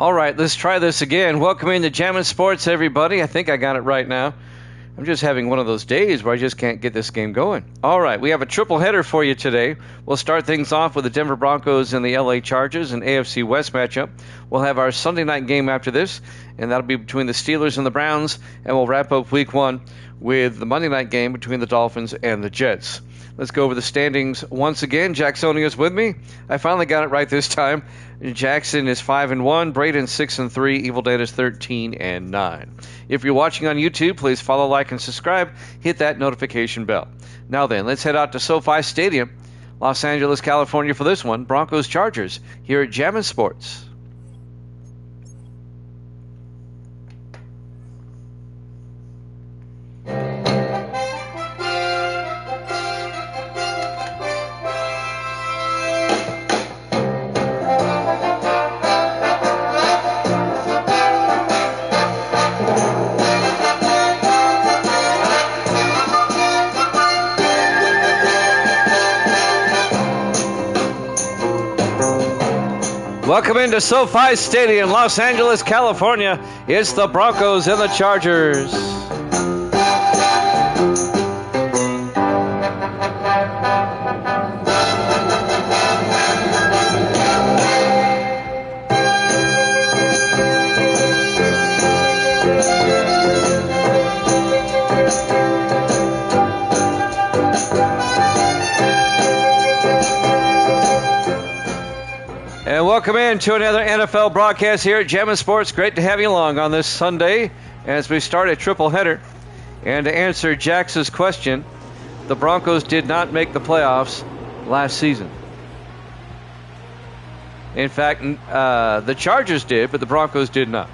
All right, let's try this again. Welcome into Jammin' Sports, everybody. I think I got it right now. I'm just having one of those days where I just can't get this game going. All right, we have a triple header for you today. We'll start things off with the Denver Broncos and the LA Chargers, an AFC West matchup. We'll have our Sunday night game after this, and that'll be between the Steelers and the Browns, and we'll wrap up week one with the Monday night game between the Dolphins and the Jets. Let's go over the standings once again. Jacksonia's with me. I finally got it right this time. Jackson is 5-1, Braden 6-3, Evil Dead is 13-9. If you're watching on YouTube, please follow, like, and subscribe. Hit that notification bell. Now then, let's head out to SoFi Stadium, Los Angeles, California for this one. Broncos Chargers here at Jammin' Sports. Welcome into SoFi Stadium, Los Angeles, California. It's the Broncos and the Chargers. And welcome in to another NFL broadcast here at Jammin' Sports. Great to have you along on this Sunday as we start a triple header. And to answer Jax's question, the Broncos did not make the playoffs last season. In fact, the Chargers did, but the Broncos did not.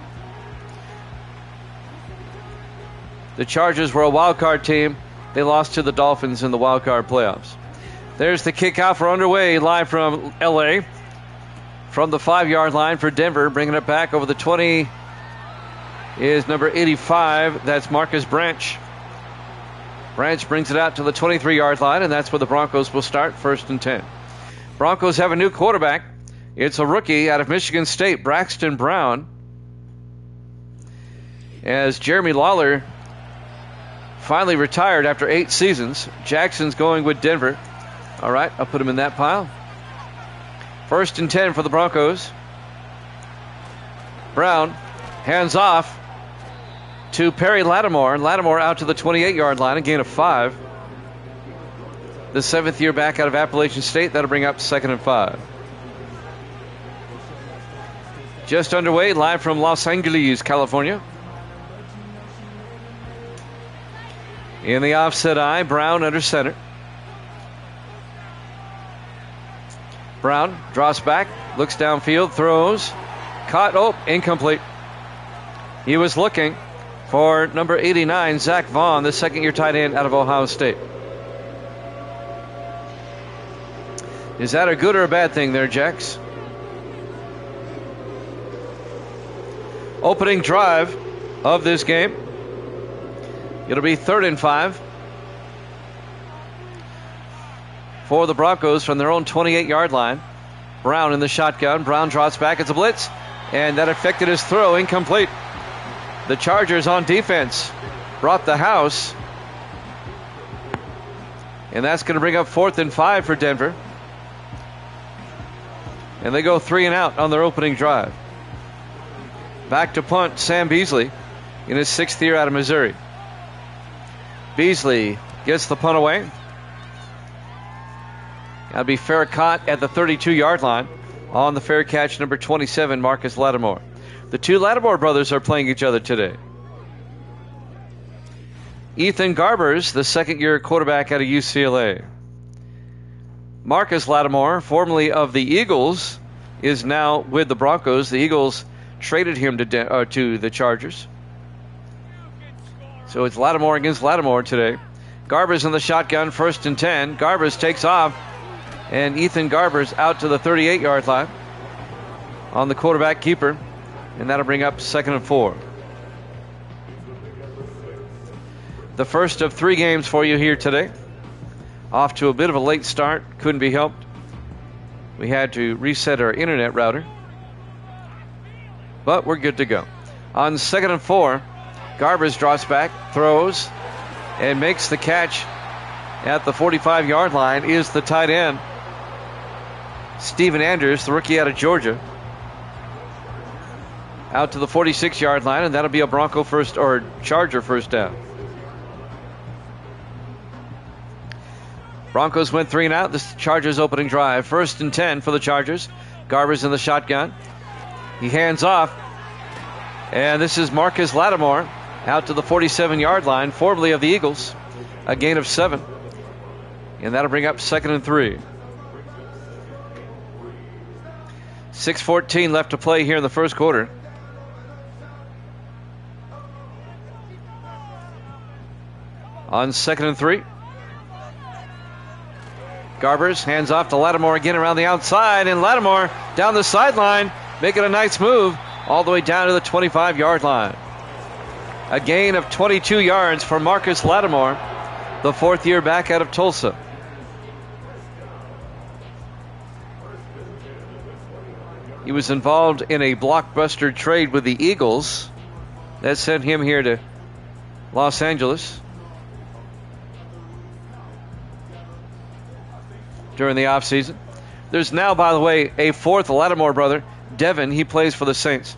The Chargers were a wild card team. They lost to the Dolphins in the wild card playoffs. There's the kickoff. We're underway live from LA. From the 5-yard line for Denver, bringing it back over the 20 is number 85. That's Marcus Branch. Branch brings it out to the 23-yard line, and that's where the Broncos will start, 1st and 10. Broncos have a new quarterback. It's a rookie out of Michigan State, Braxton Brown. As Jeremy Lawler finally retired after 8 seasons, Jackson's going with Denver. All right, I'll put him in that pile. 1st and 10 for the Broncos. Brown hands off to Perry Lattimore. Lattimore out to the 28-yard line, a gain of 5. The 7th year back out of Appalachian State. That'll bring up 2nd and 5. Just underway, live from Los Angeles, California. In the offset eye, Brown under center. Brown draws back, looks downfield, throws, caught, incomplete. He was looking for number 89, Zach Vaughn, the 2nd-year tight end out of Ohio State. Is that a good or a bad thing there, Jax? Opening drive of this game. It'll be 3rd and 5. For the Broncos from their own 28-yard line. Brown in the shotgun. Brown drops back. It's a blitz. And that affected his throw. Incomplete. The Chargers on defense brought the house. And that's going to bring up 4th and 5 for Denver. And they go 3 and out on their opening drive. Back to punt, Sam Beasley in his 6th year out of Missouri. Beasley gets the punt away. That'll be fair caught at the 32-yard line on the fair catch, number 27, Marcus Lattimore. The two Lattimore brothers are playing each other today. Ethan Garbers, the 2nd-year quarterback out of UCLA. Marcus Lattimore, formerly of the Eagles, is now with the Broncos. The Eagles traded him to the Chargers. So it's Lattimore against Lattimore today. Garbers in the shotgun, 1st and 10. Garbers takes off. And Ethan Garbers out to the 38-yard line on the quarterback keeper. And that'll bring up 2nd and 4. The first of 3 games for you here today. Off to a bit of a late start. Couldn't be helped. We had to reset our internet router. but we're good to go. On 2nd and 4, Garbers drops back, throws, and makes the catch at the 45-yard line is the tight end, Steven Andrews, the rookie out of Georgia. Out to the 46-yard line, and that'll be a Charger first down. Broncos went 3 and out. This is the Chargers opening drive. 1st and 10 for the Chargers. Garbers in the shotgun. He hands off. And this is Marcus Lattimore out to the 47-yard line, formerly of the Eagles. A gain of 7. And that'll bring up 2nd and 3. 6:14 left to play here in the first quarter. On 2nd and 3. Garbers hands off to Lattimore again around the outside, and Lattimore down the sideline, making a nice move all the way down to the 25-yard line. A gain of 22 yards for Marcus Lattimore, the fourth-year back out of Tulsa. He was involved in a blockbuster trade with the Eagles that sent him here to Los Angeles during the offseason. There's now, by the way, a fourth Lattimore brother, Devin. He plays for the Saints.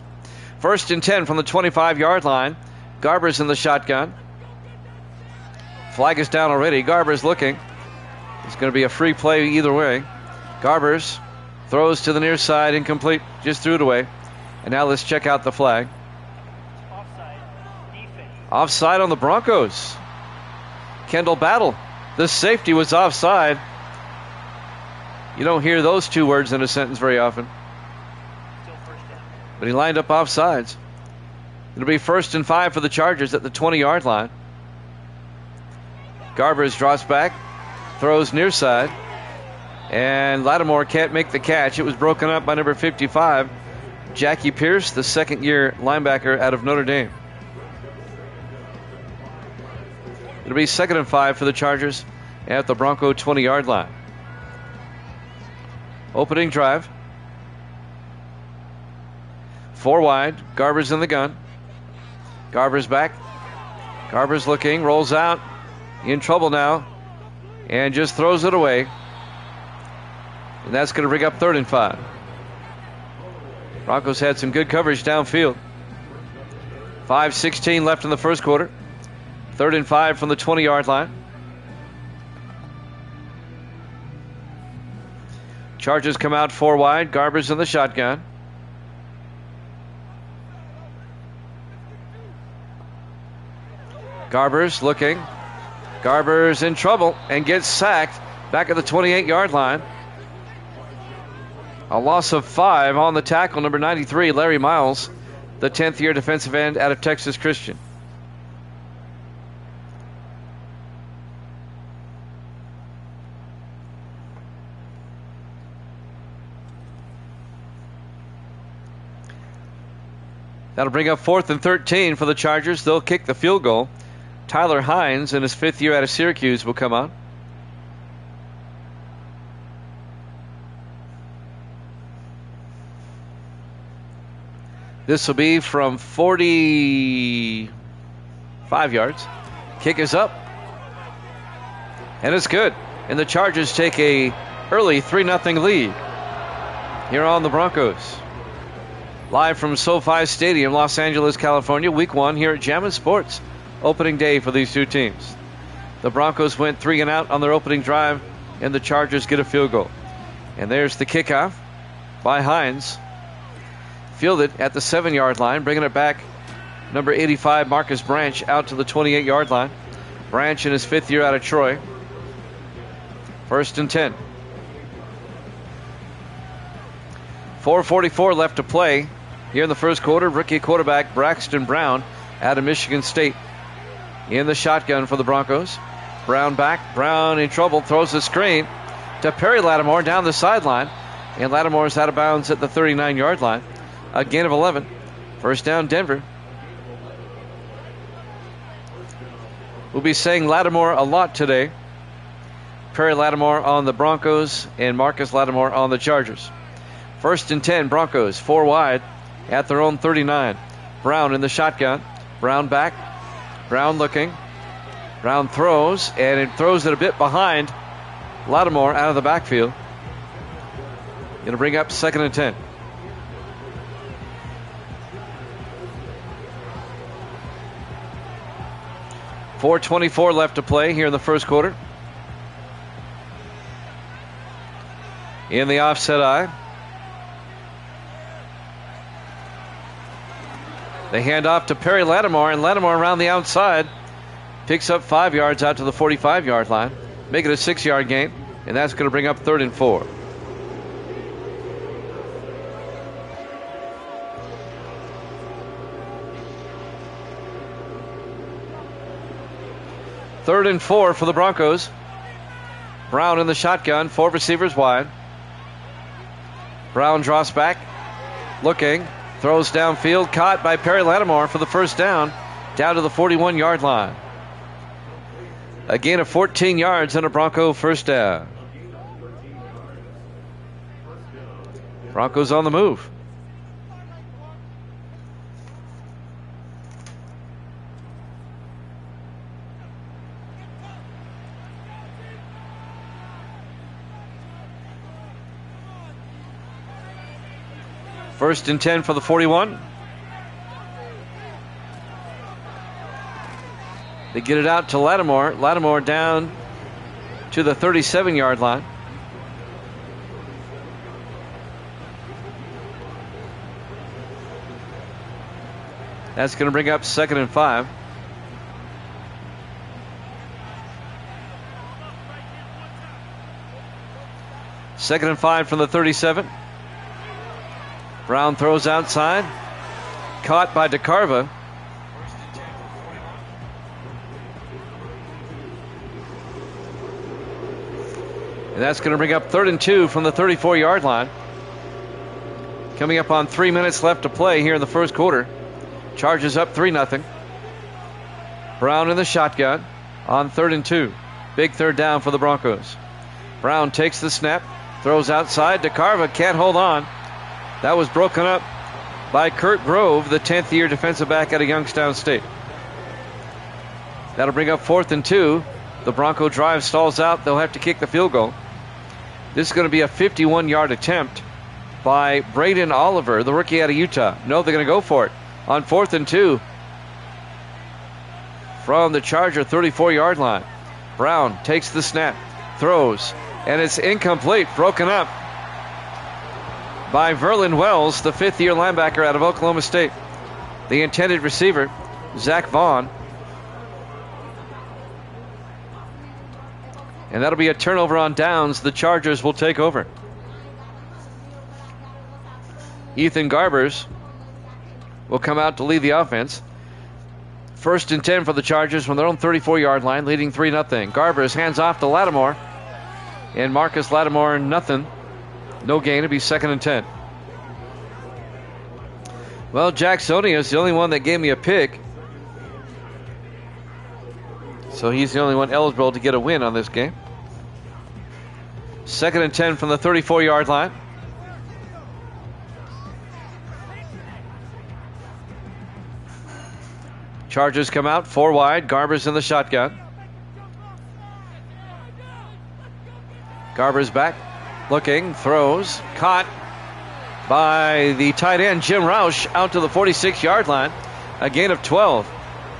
1st and 10 from the 25-yard line. Garbers in the shotgun. Flag is down already. Garbers looking. It's going to be a free play either way. Garbers throws to the near side, incomplete. Just threw it away. And now let's check out the flag. Offside on the Broncos. Kendall Battle, the safety, was offside. You don't hear those two words in a sentence very often. But he lined up offsides. It'll be 1st and 5 for the Chargers at the 20-yard line. Garbers drops back, throws near side, and Lattimore can't make the catch. It was broken up by number 55, Jackie Pierce, the second-year linebacker out of Notre Dame. It'll be 2nd and 5 for the Chargers at the Bronco 20-yard line. Opening drive. 4 wide. Garbers in the gun. Garbers back. Garbers looking. Rolls out. In trouble now. And just throws it away. And that's going to bring up 3rd and 5. Broncos had some good coverage downfield. 5:16 left in the first quarter. 3rd and 5 from the 20-yard line. Chargers come out 4 wide. Garbers in the shotgun. Garbers looking. Garbers in trouble and gets sacked back at the 28-yard line. A loss of 5 on the tackle, number 93, Larry Miles, the 10th-year defensive end out of Texas Christian. That'll bring up 4th and 13 for the Chargers. They'll kick the field goal. Tyler Hines, in his 5th year out of Syracuse, will come on. This will be from 45 yards. Kick is up. And it's good. And the Chargers take a early 3-0 lead here on the Broncos. Live from SoFi Stadium, Los Angeles, California, Week 1 here at Jammin' Sports. Opening day for these two teams. The Broncos went 3 and out on their opening drive, and the Chargers get a field goal. And there's the kickoff by Hines. Fielded at the 7-yard line, bringing it back. Number 85, Marcus Branch, out to the 28-yard line. Branch in his 5th year out of Troy. 1st and 10. 4:44 left to play here in the first quarter. Rookie quarterback Braxton Brown out of Michigan State in the shotgun for the Broncos. Brown back. Brown in trouble. Throws the screen to Perry Lattimore down the sideline. And Lattimore's out of bounds at the 39-yard line. A gain of 11. First down, Denver. We'll be saying Lattimore a lot today. Perry Lattimore on the Broncos and Marcus Lattimore on the Chargers. 1st and 10, Broncos, 4 wide. at their own 39. Brown in the shotgun. Brown back. Brown looking. Brown throws, and it throws it a bit behind Lattimore out of the backfield. Going to bring up 2nd and 10. .424 left to play here in the first quarter. In the offset eye. They hand off to Perry Lattimore, and Lattimore around the outside picks up 5 yards out to the 45-yard line. Make it a 6-yard gain, and that's going to bring up 3rd and 4. Third and 4 for the Broncos. Brown in the shotgun, 4 receivers wide. Brown draws back, looking, throws downfield, caught by Perry Lattimore for the first down to the 41-yard line. A gain of 14 yards and a Bronco first down. Broncos on the move. First and 10 for the 41. They get it out to Lattimore. Lattimore down to the 37-yard line. That's going to bring up 2nd and 5. Second and 5 from the 37. Brown throws outside. Caught by DeCarva. And that's going to bring up 3rd and 2 from the 34-yard line. Coming up on 3 minutes left to play here in the first quarter. Chargers up 3-0. Brown in the shotgun on 3rd and 2. Big third down for the Broncos. Brown takes the snap. Throws outside. DeCarva can't hold on. That was broken up by Kurt Grove, the 10th-year defensive back out of Youngstown State. That'll bring up 4th and 2. The Bronco drive stalls out. They'll have to kick the field goal. This is going to be a 51-yard attempt by Braden Oliver, the rookie out of Utah. No, they're going to go for it on 4th and 2 from the Charger 34-yard line. Brown takes the snap, throws, and it's incomplete, broken up by Verlin Wells, the 5th-year linebacker out of Oklahoma State. The intended receiver, Zach Vaughn. And that'll be a turnover on downs. The Chargers will take over. Ethan Garbers will come out to lead the offense. 1st and 10 for the Chargers from their own 34-yard line, leading 3-0. Garbers hands off to Lattimore. And Marcus Lattimore, nothing. No gain. It'll be 2nd and 10. Well, Jacksonia is the only one that gave me a pick. So he's the only one eligible to get a win on this game. 2nd and 10 from the 34-yard line. Chargers come out 4 wide. Garbers in the shotgun. Garbers back. Looking, throws, caught by the tight end, Jim Roush, out to the 46-yard line. A gain of 12.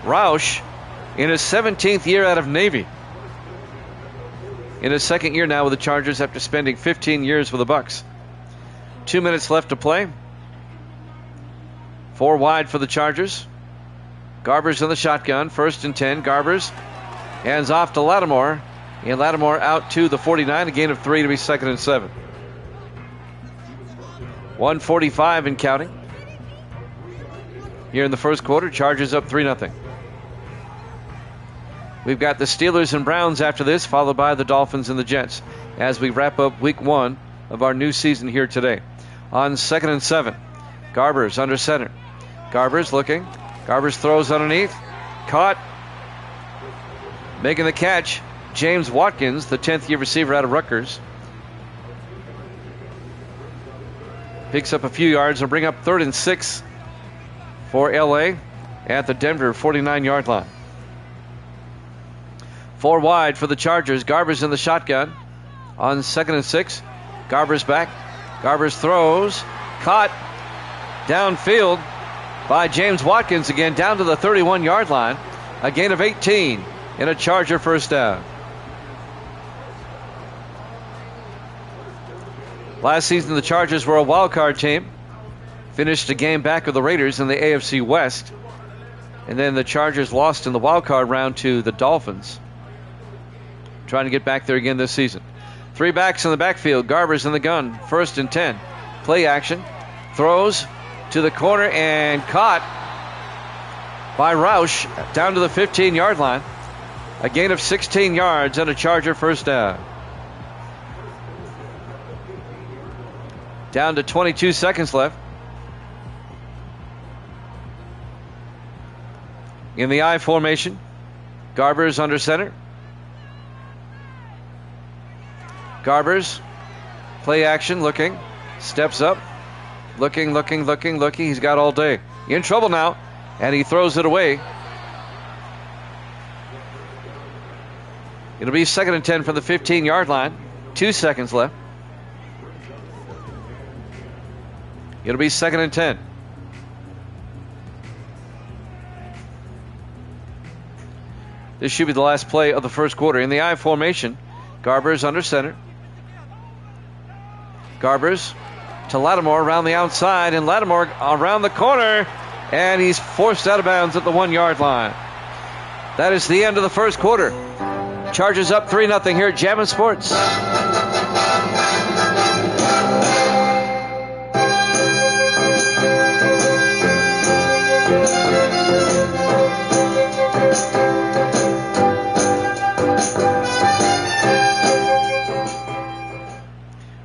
Roush in his 17th year out of Navy. In his 2nd year now with the Chargers after spending 15 years with the Bucks. 2 minutes left to play. 4 wide for the Chargers. Garbers in the shotgun, 1st and 10. Garbers hands off to Lattimore. And Lattimore out to the 49, a gain of 3 to be 2nd and 7. 1:45 and counting. Here in the first quarter, Chargers up 3-0. We've got the Steelers and Browns after this, followed by the Dolphins and the Jets, as we wrap up week 1 of our new season here today. On 2nd and 7, Garbers under center. Garbers looking. Garbers throws underneath. Caught. Making the catch, James Watkins, the 10th-year receiver out of Rutgers. Picks up a few yards and bring up 3rd and 6 for LA at the Denver 49-yard line. 4 wide for the Chargers. Garber's in the shotgun on 2nd and 6. Garber's back. Garber's throws. Caught downfield by James Watkins again, down to the 31-yard line. A gain of 18 and a Charger first down. Last season, the Chargers were a wild card team. Finished a game back of the Raiders in the AFC West. And then the Chargers lost in the wild card round to the Dolphins. Trying to get back there again this season. 3 backs in the backfield. Garber's in the gun. 1st and 10. Play action. Throws to the corner and caught by Roush down to the 15-yard line. A gain of 16 yards and a Charger first down. Down to 22 seconds left. In the I formation, Garber's under center. Garber's play action, looking, steps up, looking. He's got all day. In trouble now, and he throws it away. It'll be 2nd and 10 from the 15-yard line. 2 seconds left. It'll be 2nd and 10. This should be the last play of the first quarter. In the I formation, Garber's under center. Garber's to Lattimore around the outside, and Lattimore around the corner, and he's forced out of bounds at the 1-yard line. That is the end of the first quarter. Chargers up 3-0 here at Jammin' Sports.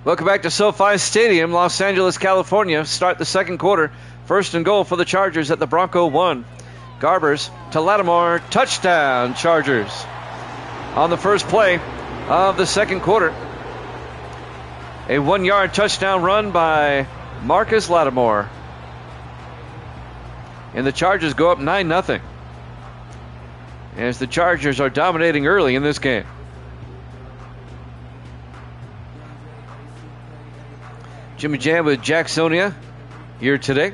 Welcome back to SoFi Stadium, Los Angeles, California. Start the second quarter. 1st and goal for the Chargers at the Bronco 1. Garber's to Lattimore. Touchdown, Chargers. On the first play of the second quarter, a 1-yard touchdown run by Marcus Lattimore. And the Chargers go up 9-0. As the Chargers are dominating early in this game. Jimmy Jam with Jacksonia here today.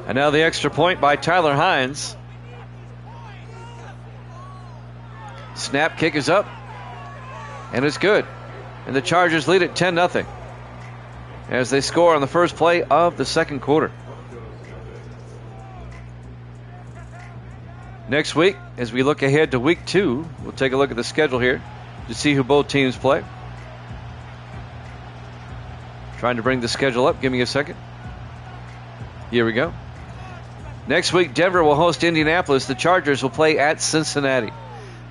And now the extra point by Tyler Hines. Snap, kick is up. And it's good. And the Chargers lead at 10-0 as they score on the first play of the second quarter. Next week, as we look ahead to week 2, we'll take a look at the schedule here to see who both teams play. Trying to bring the schedule up. Give me a second. Here we go. Next week, Denver will host Indianapolis. The Chargers will play at Cincinnati.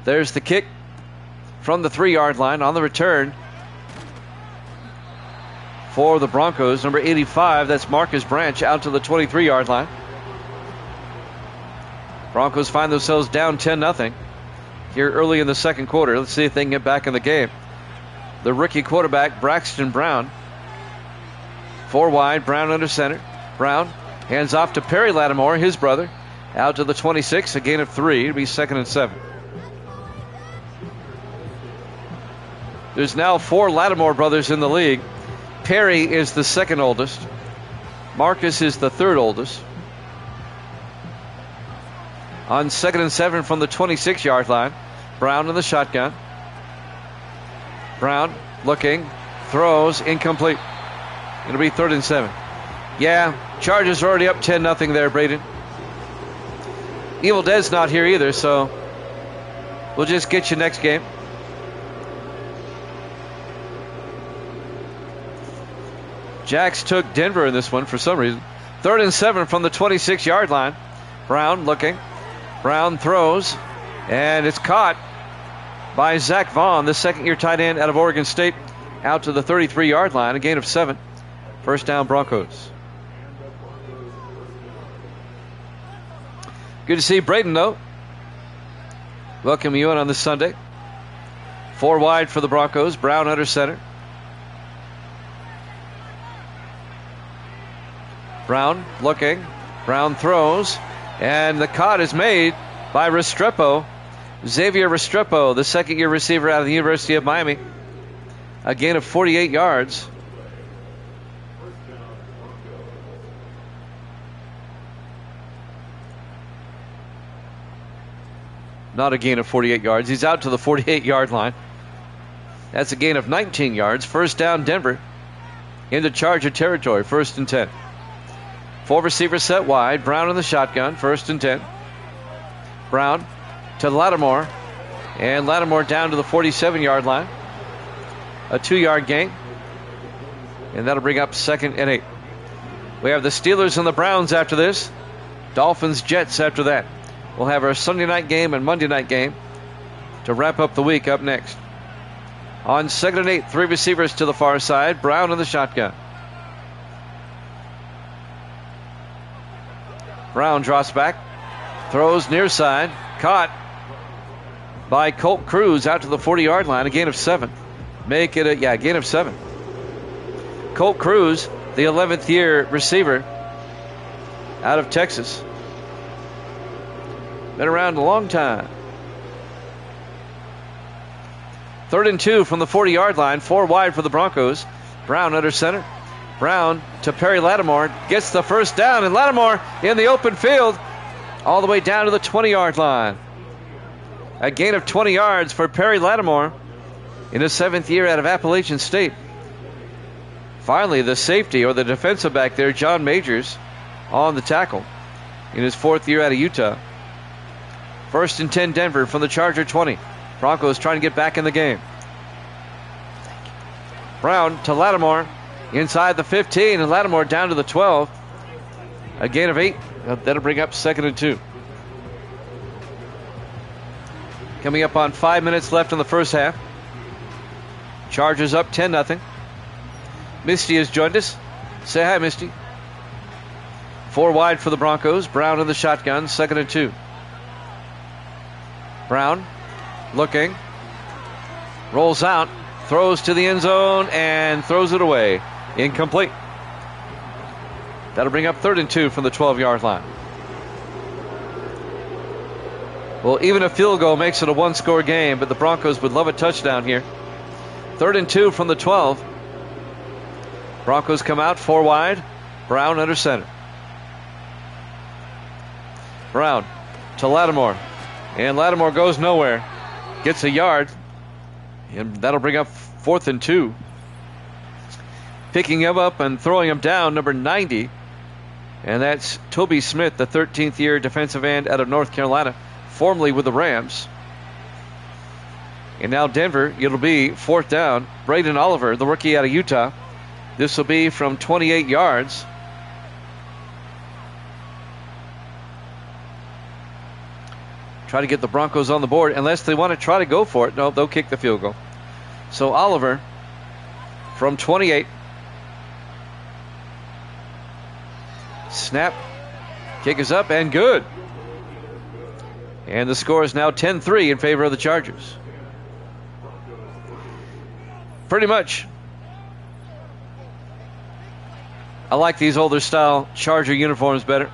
There's the kick from the 3-yard line. On the return for the Broncos, number 85, that's Marcus Branch, out to the 23-yard line. Broncos find themselves down 10-0 here early in the second quarter. Let's see if they can get back in the game. The rookie quarterback, Braxton Brown. 4 wide, Brown under center. Brown hands off to Perry Lattimore, his brother, out to the 26, a gain of 3. It'll be 2nd and 7. There's now 4 Lattimore brothers in the league. Perry is the second oldest. Marcus is the third oldest. On 2nd and 7 from the 26-yard line, Brown in the shotgun. Brown looking, throws, incomplete. It'll be 3rd and 7. Yeah, Chargers are already up 10-0 there, Braden. Evil Dead's not here either, so we'll just get you next game. Jacks took Denver in this one for some reason. 3rd and 7 from the 26-yard line. Brown looking. Brown throws, and it's caught by Zach Vaughn, the second-year tight end out of Oregon State, out to the 33-yard line, a gain of 7. First down, Broncos. Good to see Braden, though. Welcome you in on this Sunday. 4 wide for the Broncos. Brown under center. Brown looking. Brown throws. And the cut is made by Restrepo. Xavier Restrepo, the second-year receiver out of the University of Miami. A gain of 48 yards. Not a gain of 48 yards. He's out to the 48-yard line. That's a gain of 19 yards. First down, Denver. Into Charger territory. 1st and 10. 4 receivers set wide. Brown in the shotgun. 1st and 10. Brown to Lattimore. And Lattimore down to the 47-yard line. A 2-yard gain. And that'll bring up 2nd and 8. We have the Steelers and the Browns after this. Dolphins, Jets after that. We'll have our Sunday night game and Monday night game to wrap up the week up next. On 2nd and 8, 3 receivers to the far side. Brown in the shotgun. Brown drops back. Throws near side. Caught by Colt Cruz out to the 40-yard line. A gain of 7. Make it a gain of 7. Colt Cruz, the 11th year receiver out of Texas. Been around a long time. 3rd and 2 from the 40-yard line. 4 wide for the Broncos. Brown under center. Brown to Perry Lattimore. Gets the first down, and Lattimore in the open field all the way down to the 20-yard line. A gain of 20 yards for Perry Lattimore in his 7th year out of Appalachian State. Finally, the safety or the defensive back there, John Majors, on the tackle in his 4th year out of Utah. 1st and 10 Denver from the Charger 20. Broncos trying to get back in the game. Brown to Lattimore inside the 15, and Lattimore down to the 12. A gain of 8. That'll bring up 2nd and 2. Coming up on 5 minutes left in the first half. Chargers up 10-0. Misty has joined us. Say hi, Misty. 4 wide for the Broncos. Brown in the shotgun. 2nd and 2. Brown looking. Rolls out. Throws to the end zone and throws it away. Incomplete. That'll bring up 3rd and 2 from the 12-yard line. Well, even a field goal makes it a 1-score game, but the Broncos would love a touchdown here. 3rd and 2 from the 12. Broncos come out 4 wide. Brown under center. Brown to Lattimore. And Lattimore goes nowhere. Gets a yard. And that'll bring up 4th and 2. Picking him up and throwing him down, number 90. And that's Toby Smith, the 13th year defensive end out of North Carolina, formerly with the Rams. And now Denver, it'll be 4th down. Braden Oliver, the rookie out of Utah. This will be from 28 yards. Try to get the Broncos on the board unless they want to try to go for it. No, they'll kick the field goal. So Oliver from 28. Snap. Kick is up and good. And the score is now 10-3 in favor of the Chargers. Pretty much. I like these older style Charger uniforms better.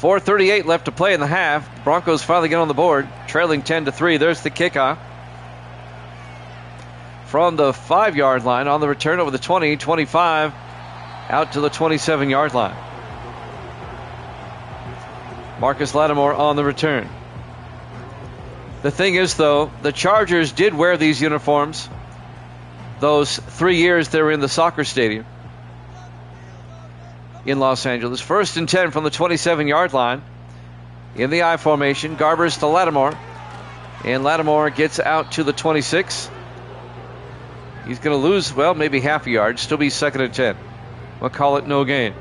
4:38 left to play in the half. Broncos finally get on the board, trailing 10-3. There's the kickoff. From the 5-yard line on the return over the 20, 25, out to the 27-yard line. Marcus Lattimore on the return. The thing is, though, the Chargers did wear these uniforms those 3 years they were in the soccer stadium in Los Angeles. 1st and 10 from the 27-yard line. In the I formation, Garbers to Lattimore. And Lattimore gets out to the 26. He's going to lose, well, maybe half a yard. Still be 2nd and 10. We'll call it no gain.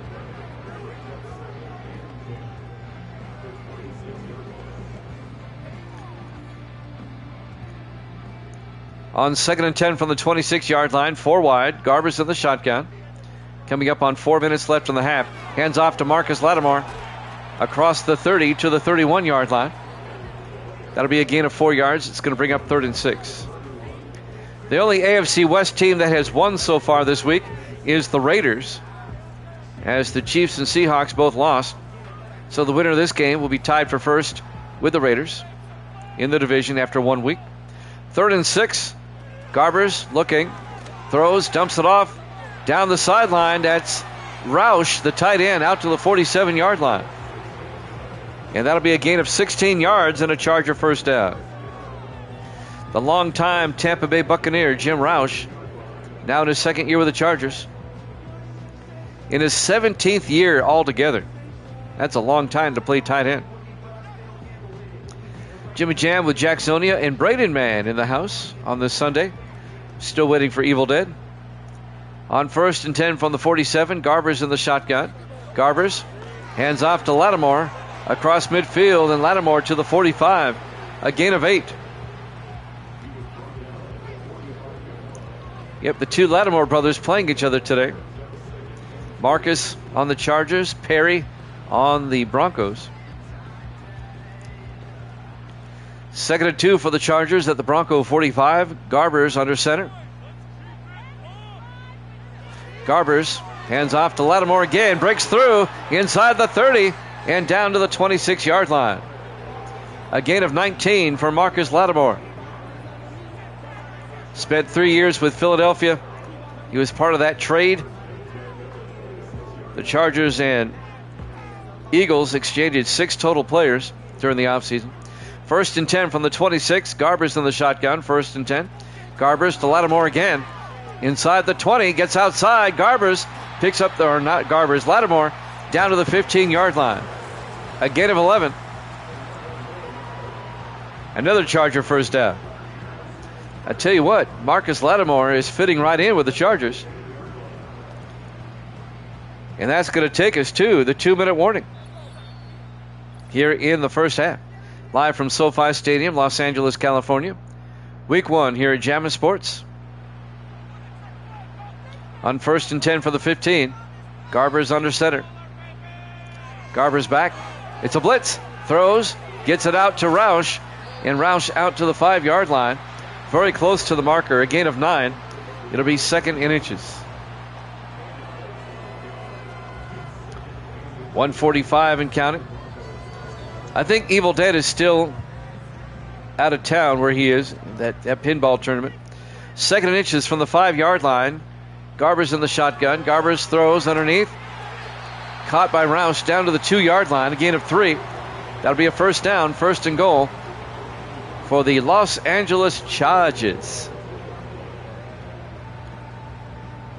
On 2nd and 10 from the 26-yard line, 4 wide. Garbers in the shotgun. Coming up on 4 minutes left in the half. Hands off to Marcus Lattimore across the 30 to the 31-yard line. That'll be a gain of 4 yards. It's going to bring up 3rd and 6. The only AFC West team that has won so far this week is the Raiders, as the Chiefs and Seahawks both lost. So the winner of this game will be tied for first with the Raiders in the division after 1 week. 3rd and 6. Garbers looking, throws, dumps it off down the sideline. That's Roush, the tight end, out to the 47-yard line. And that'll be a gain of 16 yards and a Charger first down. The longtime Tampa Bay Buccaneer, Jim Roush, now in his 2nd year with the Chargers. In his 17th year altogether. That's a long time to play tight end. Jimmy Jam with Jacksonia and Braden Man in the house on this Sunday. Still waiting for Evil Dead. On 1st and 10 from the 47, Garbers in the shotgun. Garbers hands off to Lattimore across midfield, and Lattimore to the 45. A gain of 8. Yep, the two Lattimore brothers playing each other today. Marcus on the Chargers, Perry on the Broncos. 2nd and 2 for the Chargers at the Bronco 45. Garbers under center. Garbers hands off to Lattimore again, breaks through inside the 30 and down to the 26-yard line. A gain of 19 for Marcus Lattimore. Spent 3 years with Philadelphia. He was part of that trade. The Chargers and Eagles exchanged 6 total players during the offseason. 1st and 10 from the 26. Garbers in the shotgun. 1st and 10. Garbers to Lattimore again. Inside the 20. Gets outside. Garbers picks up the, or not Garbers, Lattimore down to the 15-yard line. A gain of 11. Another Charger first down. I tell you what, Marcus Lattimore is fitting right in with the Chargers. And that's going to take us to the 2-minute warning here in the first half. Live from SoFi Stadium, Los Angeles, California. Week 1 here at Jammin' Sports. On 1st and 10 for the 15. Garbers under center. Garbers back. It's a blitz. Throws. Gets it out to Roush. And Roush out to the 5-yard line. Very close to the marker. A gain of 9. It'll be 2nd and inches. 1:45 and counting. I think Evil Dead is still out of town where he is, that pinball tournament. 2nd and inches from the 5-yard line. Garbers in the shotgun. Garbers throws underneath. Caught by Roush down to the 2-yard line. A gain of 3. That'll be a first down, 1st and goal for the Los Angeles Chargers,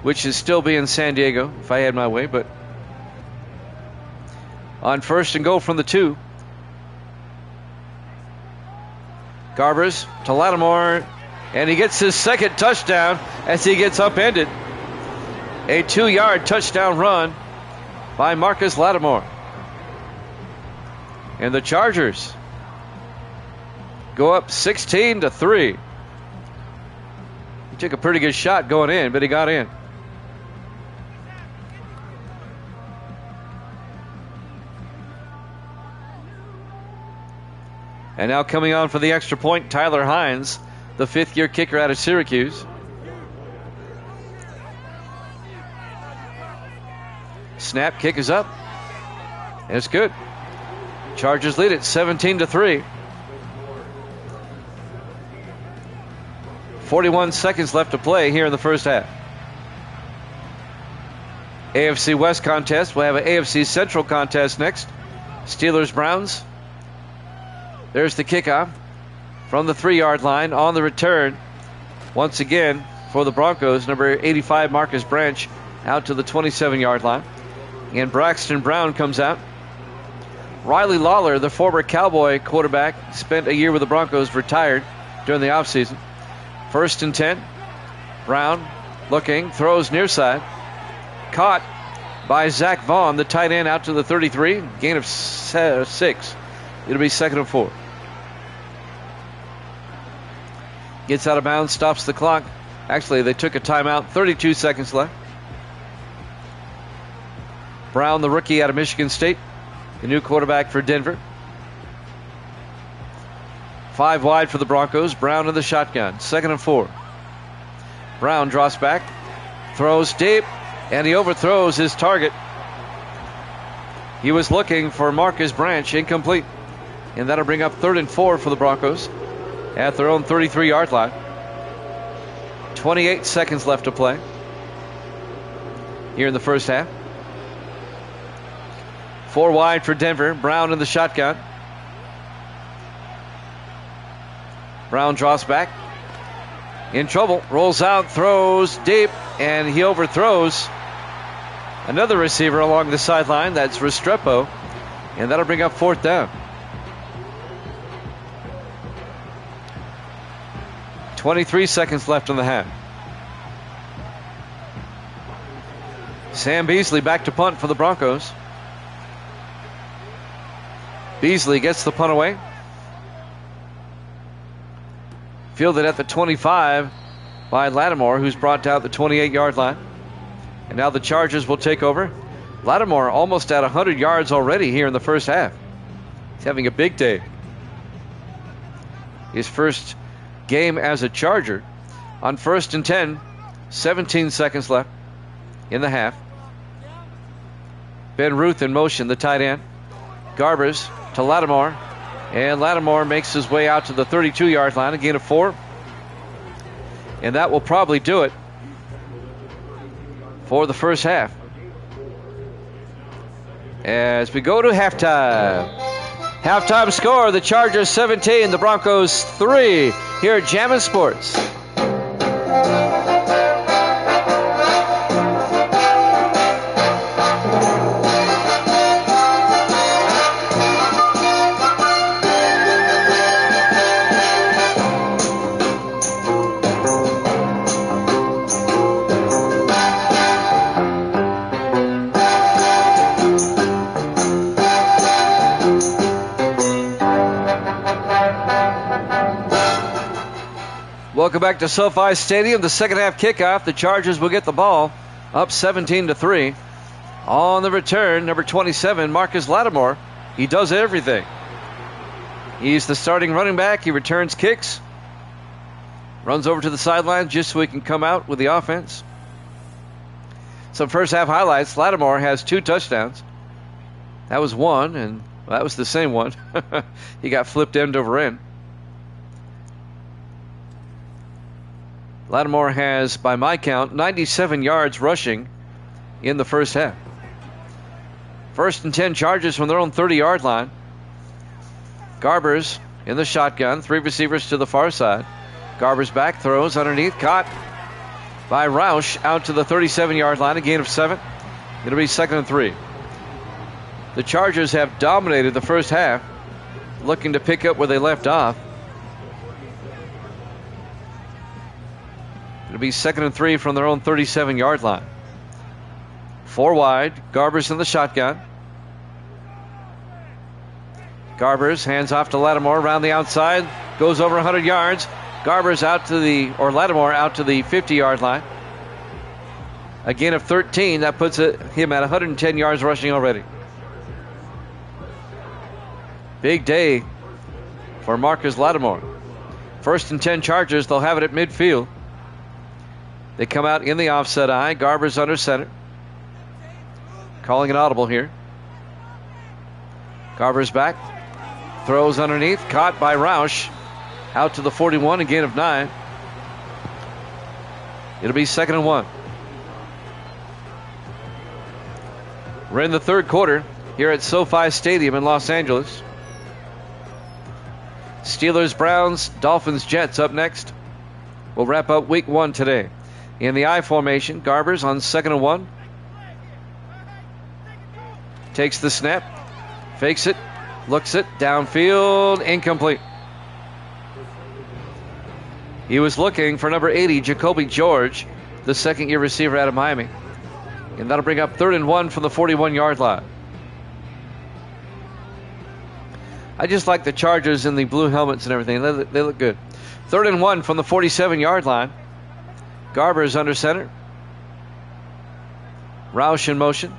which is still be in San Diego if I had my way, but on 1st and goal from the 2. Garbers to Lattimore, and he gets his 2nd touchdown as he gets upended. A 2-yard touchdown run by Marcus Lattimore. And the Chargers go up 16-3. He took a pretty good shot going in, but he got in. And now coming on for the extra point, Tyler Hines, the 5th-year kicker out of Syracuse. Snap, kick is up. And it's good. Chargers lead it 17-3. 41 seconds left to play here in the first half. AFC West contest. We'll have an AFC Central contest next. Steelers-Browns. There's the kickoff from the 3-yard line on the return. Once again for the Broncos, number 85 Marcus Branch out to the 27-yard line. And Braxton Brown comes out. Riley Lawler, the former Cowboy quarterback, spent a year with the Broncos, retired during the offseason. 1st and 10. Brown looking, throws near side. Caught by Zach Vaughn, the tight end, out to the 33. Gain of 6. It'll be 2nd and 4. Gets out of bounds, stops the clock. Actually, they took a timeout. 32 seconds left. Brown, the rookie out of Michigan State, the new quarterback for Denver. 5 wide for the Broncos. Brown in the shotgun. 2nd and 4. Brown draws back, throws deep, and he overthrows his target. He was looking for Marcus Branch, incomplete. And that'll bring up 3rd and 4 for the Broncos at their own 33-yard line. 28 seconds left to play here in the first half. 4 wide for Denver. Brown in the shotgun. Brown draws back. In trouble. Rolls out, throws deep, and he overthrows another receiver along the sideline. That's Restrepo. And that'll bring up 4th down. 23 seconds left in the half. Sam Beasley back to punt for the Broncos. Beasley gets the punt away. Fielded at the 25 by Lattimore, who's brought down the 28-yard line. And now the Chargers will take over. Lattimore almost at 100 yards already here in the first half. He's having a big day. His first game as a Charger. On 1st and 10, 17 seconds left in the half. Ben Ruth in motion, the tight end. Garbers to Lattimore. And Lattimore makes his way out to the 32-yard line, a gain of 4. And that will probably do it for the first half. As we go to halftime. Halftime score, the Chargers 17, the Broncos 3 here at Jammin' Sports. Welcome back to SoFi Stadium. The second half kickoff. The Chargers will get the ball up 17-3. On the return, number 27, Marcus Lattimore. He does everything. He's the starting running back. He returns kicks. Runs over to the sideline just so he can come out with the offense. Some first half highlights. Lattimore has 2 touchdowns. That was one, and that was the same one. He got flipped end over end. Lattimore has, by my count, 97 yards rushing in the first half. 1st and 10 Chargers from their own 30-yard line. Garbers in the shotgun. 3 receivers to the far side. Garbers back, throws underneath, caught by Roush out to the 37-yard line, a gain of 7. It'll be 2nd and 3. The Chargers have dominated the first half, looking to pick up where they left off. It'll be 2nd and 3 from their own 37-yard line. 4 wide. Garbers in the shotgun. Garbers hands off to Lattimore around the outside. Goes over 100 yards. Lattimore out to the 50-yard line. A gain of 13. That puts him at 110 yards rushing already. Big day for Marcus Lattimore. 1st and 10 Chargers. They'll have it at midfield. They come out in the offset eye. Garbers under center. Calling an audible here. Garbers back. Throws underneath. Caught by Roush. Out to the 41. A gain of 9. It'll be 2nd and 1. We're in the third quarter here at SoFi Stadium in Los Angeles. Steelers, Browns, Dolphins, Jets up next. We'll wrap up week 1 today. In the I formation, Garbers on 2nd and 1. Takes the snap. Fakes it. Looks it. Downfield. Incomplete. He was looking for number 80, Jacoby George, the second-year receiver out of Miami. And that'll bring up 3rd and 1 from the 41-yard line. I just like the Chargers in the blue helmets and everything. They look good. 3rd and 1 from the 47-yard line. Garbers under center. Roush in motion.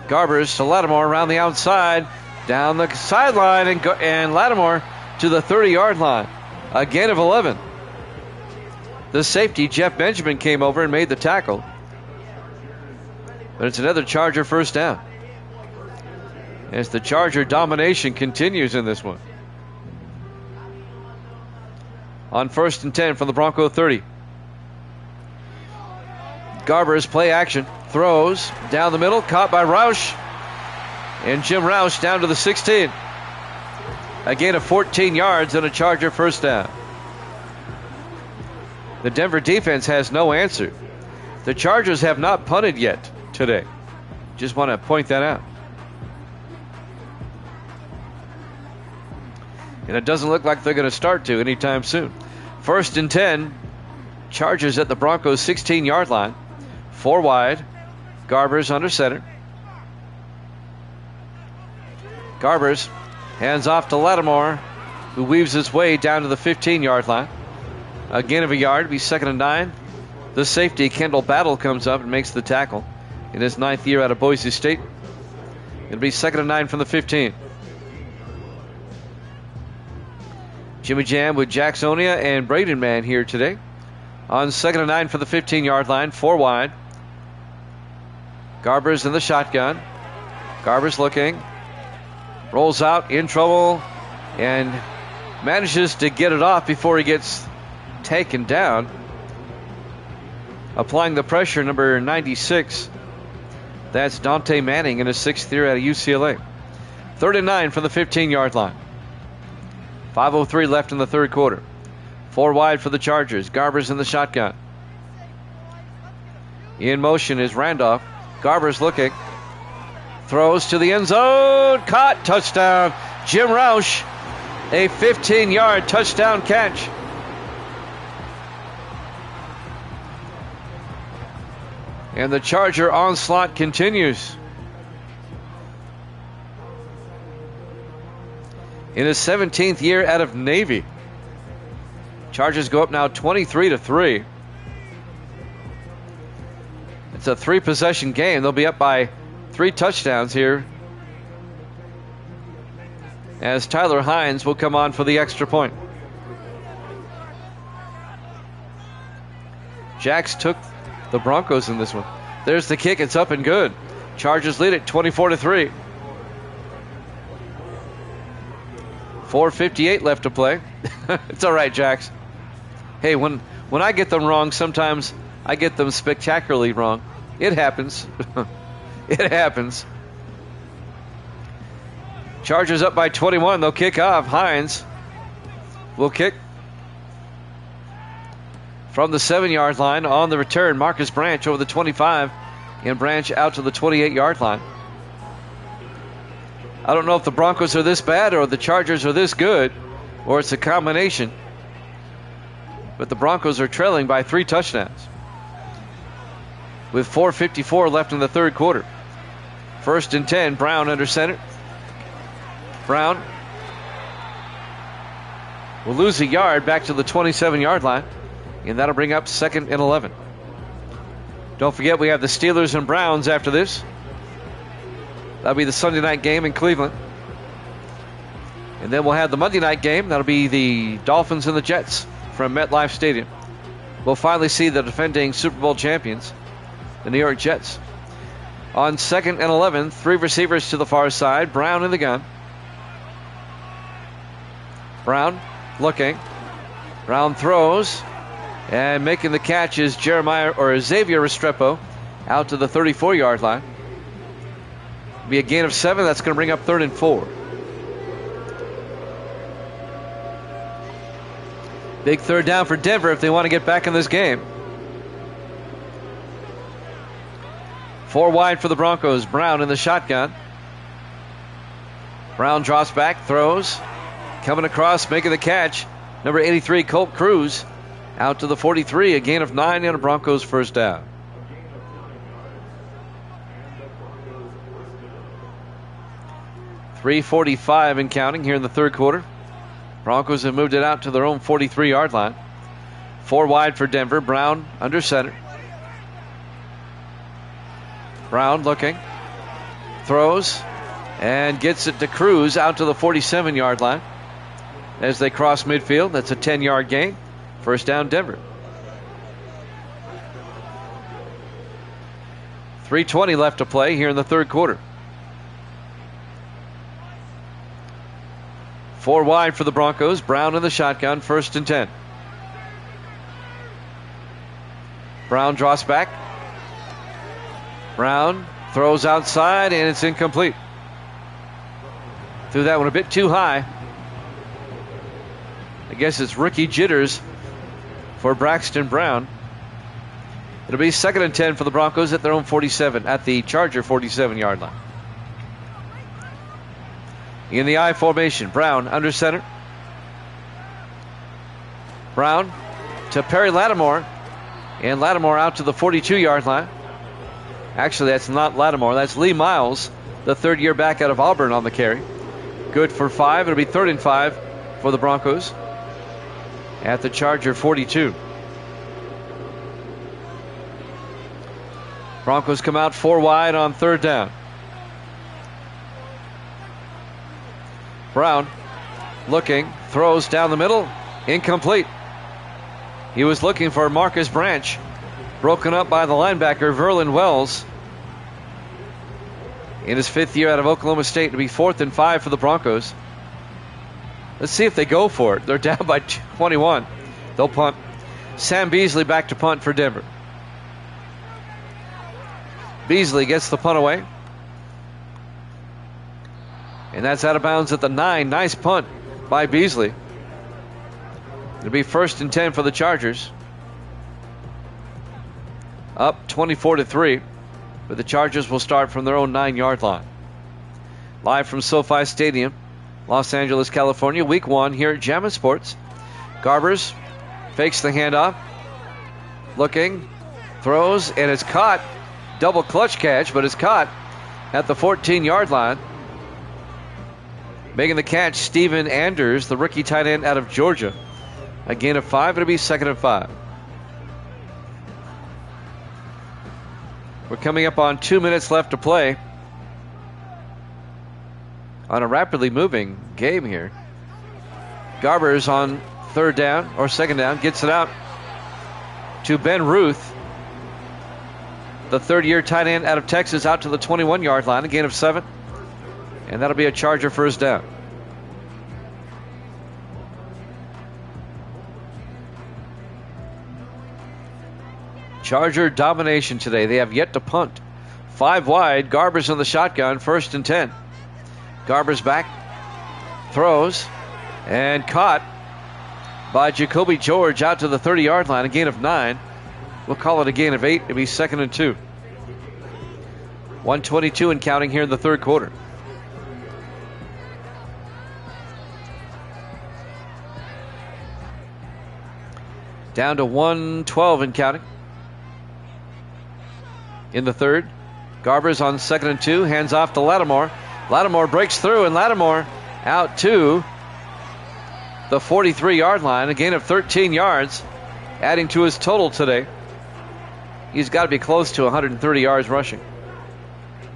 Garbers to Lattimore around the outside. down the sideline, and Lattimore to the 30-yard line. A gain of 11. The safety, Jeff Benjamin, came over and made the tackle. But it's another Charger first down, as the Charger domination continues in this one. On 1st and 10 from the Bronco 30. Garbers play action. Throws down the middle. Caught by Roush. And Jim Roush down to the 16. A gain of 14 yards and a Charger first down. The Denver defense has no answer. The Chargers have not punted yet today. Just want to point that out. And it doesn't look like they're going to start to anytime soon. 1st and 10. Chargers at the Broncos 16-yard line. 4 wide. Garbers under center. Garbers hands off to Lattimore, who weaves his way down to the 15-yard line. A gain of a yard. It'll be 2nd and 9. The safety, Kendall Battle, comes up and makes the tackle in his 9th year out of Boise State. It'll be 2nd and 9 from the 15. Jimmy Jam with Jack Zonia and Braden Mann here today. On 2nd and 9 for the 15-yard line, 4 wide. Garbers in the shotgun. Garbers looking. Rolls out, in trouble, and manages to get it off before he gets taken down. Applying the pressure, number 96. That's Dante Manning in his 6th year out of UCLA. 3rd and 9 from the 15-yard line. 5:03 left in the third quarter. 4 wide for the Chargers. Garbers in the shotgun. In motion is Randolph. Garbers looking. Throws to the end zone. Caught. Touchdown. Jim Roush. A 15-yard touchdown catch. And the Charger onslaught continues. In his 17th year out of Navy. Chargers go up now 23-3. It's a 3-possession game. They'll be up by 3 touchdowns here, as Tyler Hines will come on for the extra point. Jacks took the Broncos in this one. There's the kick. It's up and good. Chargers lead it 24-3. 4:58 left to play. It's all right, Jacks. Hey, when I get them wrong, sometimes I get them spectacularly wrong. It happens. It happens. Chargers up by 21. They'll kick off. Hines will kick from the 7-yard line. On the return, Marcus Branch over the 25, and Branch out to the 28-yard line. I don't know if the Broncos are this bad or the Chargers are this good, or it's a combination. But the Broncos are trailing by 3 touchdowns with 4:54 left in the third quarter. 1st and 10, Brown under center. Brown will lose a yard back to the 27-yard line, and that'll bring up 2nd and 11. Don't forget, we have the Steelers and Browns after this. That'll be the Sunday night game in Cleveland. And then we'll have the Monday night game. That'll be the Dolphins and the Jets from MetLife Stadium. We'll finally see the defending Super Bowl champions, the New York Jets. On 2nd and 11, 3 receivers to the far side. Brown in the gun. Brown looking. Brown throws. And making the catch is Xavier Restrepo out to the 34-yard line. Be a gain of 7. That's going to bring up 3rd and 4. Big 3rd down for Denver if they want to get back in this game. 4 wide for the Broncos. Brown in the shotgun. Brown drops back, throws. Coming across, making the catch. Number 83, Colt Cruz, out to the 43. A gain of 9 and a Broncos first down. .345 and counting here in the third quarter. Broncos have moved it out to their own 43-yard line. 4 wide for Denver. Brown under center. Brown looking. Throws. and gets it to Cruz out to the 47-yard line. As they cross midfield, that's a 10-yard gain. First down, Denver. 3:20 left to play here in the third quarter. 4 wide for the Broncos. Brown in the shotgun, 1st and 10. Brown draws back. Brown throws outside, and it's incomplete. Threw that one a bit too high. I guess it's rookie jitters for Braxton Brown. It'll be 2nd and 10 for the Broncos at their own 47, at the Charger 47-yard line. In the I formation, Brown under center. Brown to Perry Lattimore, and Lattimore out to the 42-yard line. Actually, that's not Lattimore, that's Lee Miles, the third-year back out of Auburn on the carry. Good for 5. It'll be 3rd and 5 for the Broncos at the Charger 42. Broncos come out 4 wide on 3rd down. Brown looking, throws down the middle, incomplete. He was looking for Marcus Branch, broken up by the linebacker Verlin Wells. In his 5th year out of Oklahoma State, to be 4th and 5 for the Broncos. Let's see if they go for it. They're down by 21. They'll punt. Sam Beasley back to punt for Denver. Beasley gets the punt away. And that's out of bounds at the 9. Nice punt by Beasley. It'll be 1st and 10 for the Chargers. Up 24-3. But the Chargers will start from their own 9-yard line. Live from SoFi Stadium, Los Angeles, California. Week 1 here at Jammin' Sports. Garbers fakes the handoff. Looking. Throws. And it's caught. Double clutch catch, but it's caught at the 14-yard line. Making the catch, Steven Anders, the rookie tight end out of Georgia. A gain of 5. It'll be 2nd and 5. We're coming up on 2 minutes left to play on a rapidly moving game here. Garbers on 3rd down or 2nd down gets it out to Ben Ruth, the 3rd-year tight end out of Texas, out to the 21-yard line, a gain of 7. And that'll be a Charger 1st down. Charger domination today. They have yet to punt. 5 wide. Garbers in the shotgun. 1st and 10. Garbers back. Throws. And caught by Jacoby George out to the 30-yard line. A gain of 9. We'll call it a gain of 8. It'll be 2nd and 2. 1:22 and counting here in the third quarter. Down to 1:12 and counting. In the third, Garbers on 2nd and 2, hands off to Lattimore. Lattimore breaks through, and Lattimore out to the 43-yard line, a gain of 13 yards, adding to his total today. He's got to be close to 130 yards rushing,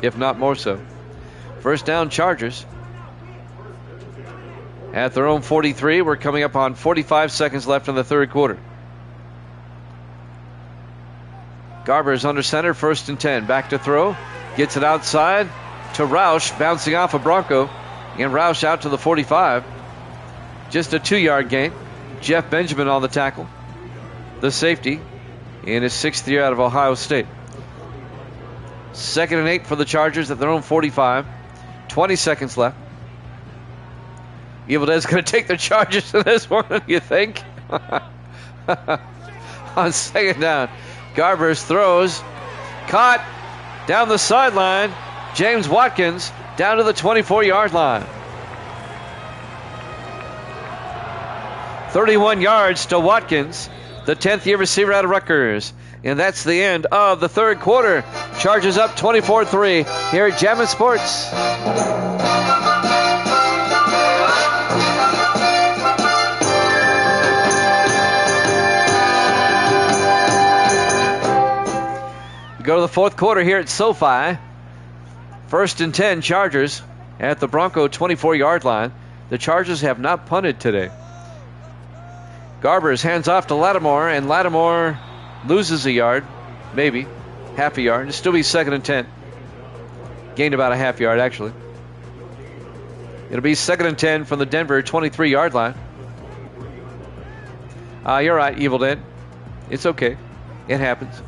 if not more so. 1st down, Chargers. At their own 43, we're coming up on 45 seconds left in the third quarter. Garbers under center, 1st and 10. Back to throw. Gets it outside to Roush, bouncing off a Bronco. And Roush out to the 45. Just a 2-yard gain. Jeff Benjamin on the tackle. The safety in his 6th year out of Ohio State. 2nd and 8 for the Chargers at their own 45. 20 seconds left. Evil Dead's going to take the Chargers to this one, you think? On 2nd down. Garbers throws. Caught down the sideline. James Watkins down to the 24-yard line. 31 yards to Watkins, the 10th-year receiver out of Rutgers. And that's the end of the third quarter. Chargers up 24-3 here at Jammin' Sports. We go to the fourth quarter here at SoFi. 1st and 10, Chargers. at the Bronco 24-yard line. The Chargers have not punted today. Garbers hands off to Lattimore, and Lattimore loses a yard, maybe half a yard. It'll still be 2nd and 10. Gained about a half yard, actually. It'll be 2nd and 10 from the Denver 23-yard line. You're right, Evil Dead. It's okay. It happens.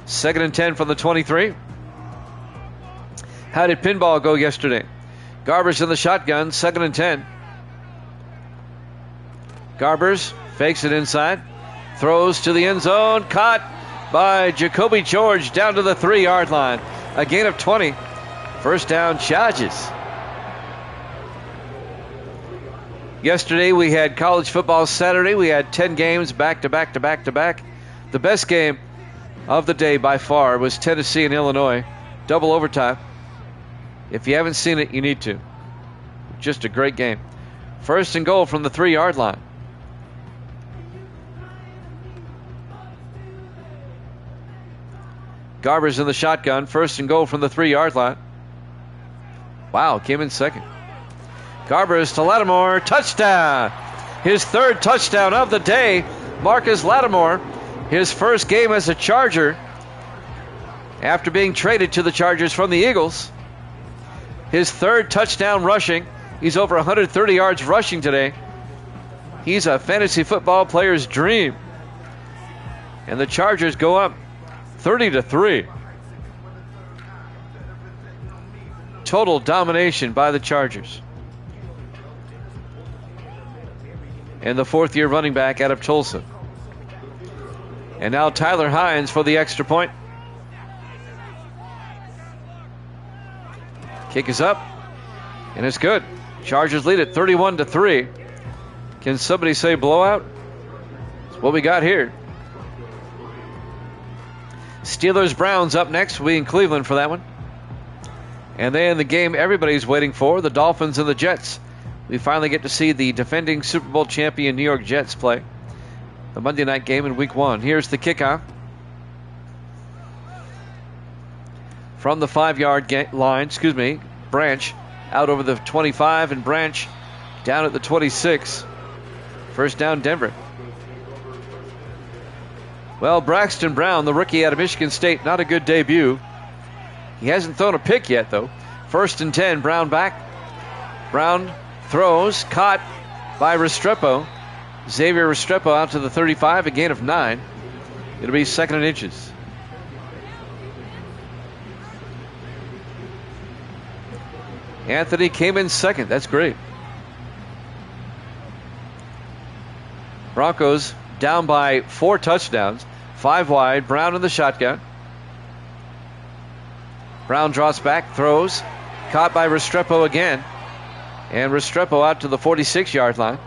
2nd and 10 from the 23. How did pinball go yesterday? Garbers in the shotgun, 2nd and 10. Garbers fakes it inside. Throws to the end zone. Caught by Jacoby George down to the 3-yard line. A gain of 20. First down, Chargers. Yesterday we had college football Saturday. We had 10 games back to back to back to back. The best game of the day by far was Tennessee and Illinois. Double overtime. If you haven't seen it, you need to. Just a great game. 1st and goal from the 3-yard line. Garbers in the shotgun. 1st and goal from the 3-yard line. Wow, came in second. Garbers to Lattimore. Touchdown. His 3rd touchdown of the day. Marcus Lattimore. His first game as a Charger after being traded to the Chargers from the Eagles. His 3rd touchdown rushing. He's over 130 yards rushing today. He's a fantasy football player's dream. And the Chargers go up 30-3. Total domination by the Chargers. And the 4th-year running back out of Tulsa. And now Tyler Hines for the extra point. Kick is up. And it's good. Chargers lead it 31-3. Can somebody say blowout? That's what we got here. Steelers-Browns up next. We'll be in Cleveland for that one. And then the game everybody's waiting for, the Dolphins and the Jets. We finally get to see the defending Super Bowl champion New York Jets play the Monday night game in Week 1. Here's the kickoff. From the 5-yard line, Branch out over the 25 and Branch down at the 26. First down, Denver. Well, Braxton Brown, the rookie out of Michigan State, not a good debut. He hasn't thrown a pick yet, though. 1st and 10, Brown back. Brown throws, caught by Restrepo. Xavier Restrepo out to the 35, a gain of 9. It'll be 2nd and inches. Anthony came in second. That's great. Broncos down by 4 touchdowns. 5 wide. Brown in the shotgun. Brown draws back, throws. Caught by Restrepo again. And Restrepo out to the 46-yard line.